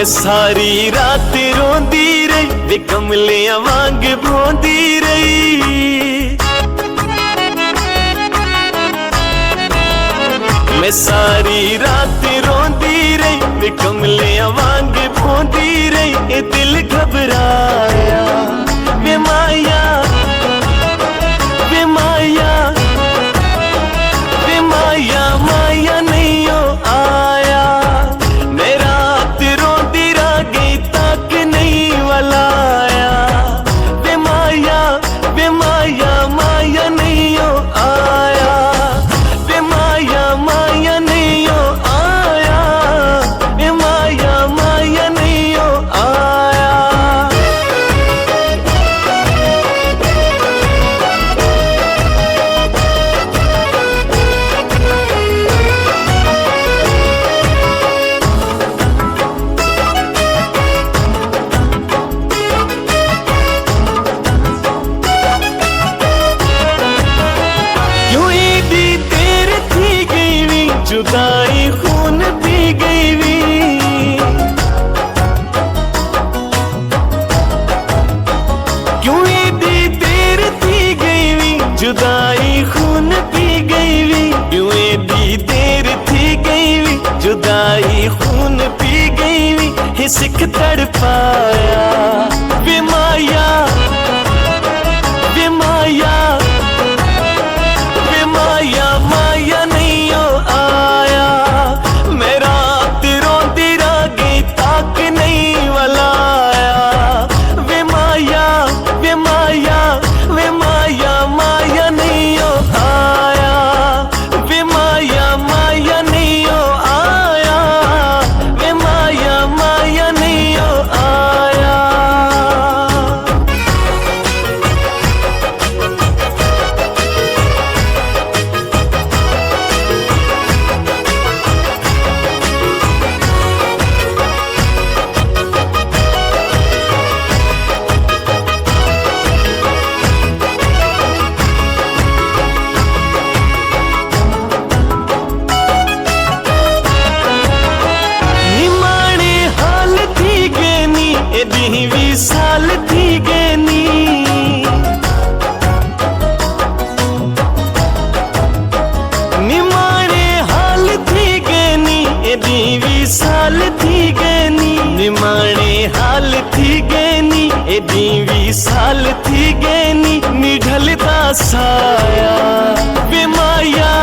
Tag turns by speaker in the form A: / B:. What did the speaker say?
A: मैं सारी रात रोंदी रही वे कमलियां वांग भोंदी रही। मैं सारी रात रोंदी रही वे कमलियां वांग भोंदी रही। ए दिल घबराया वे माया वे माया वे माया माया नहीं हो आया। मैं रात रोंदी रह गई तक नहीं वाला आया। वे माया माया नहीं हो आया। वे माया माया नहीं हो आया। वे माया माया नहीं हो आया। जुदाई खून पी गई वी। क्यों इतनी देर थी गई वी जुदाई खून पी गई वी। क्यों इतनी देर थी गई वी जुदाई खून पी गई वी। हे सिख तड़पाया वे माया वे माया वे माया माया नहीं हो आया। मैं रात रोंदी रह गई तक नहीं वाला आया। वे माया वे माया वे माया माया नहीं हो आया। वे माया माया नहीं हो आया। वे माया माया नहीं हो आया। भी साल थी गेनी निमाणे हाल थी गेनी। एदी भी साल थी गेनी निमाणे हाल थी गेनी। एदी भी साल थी गेनी निढलता साया वे माया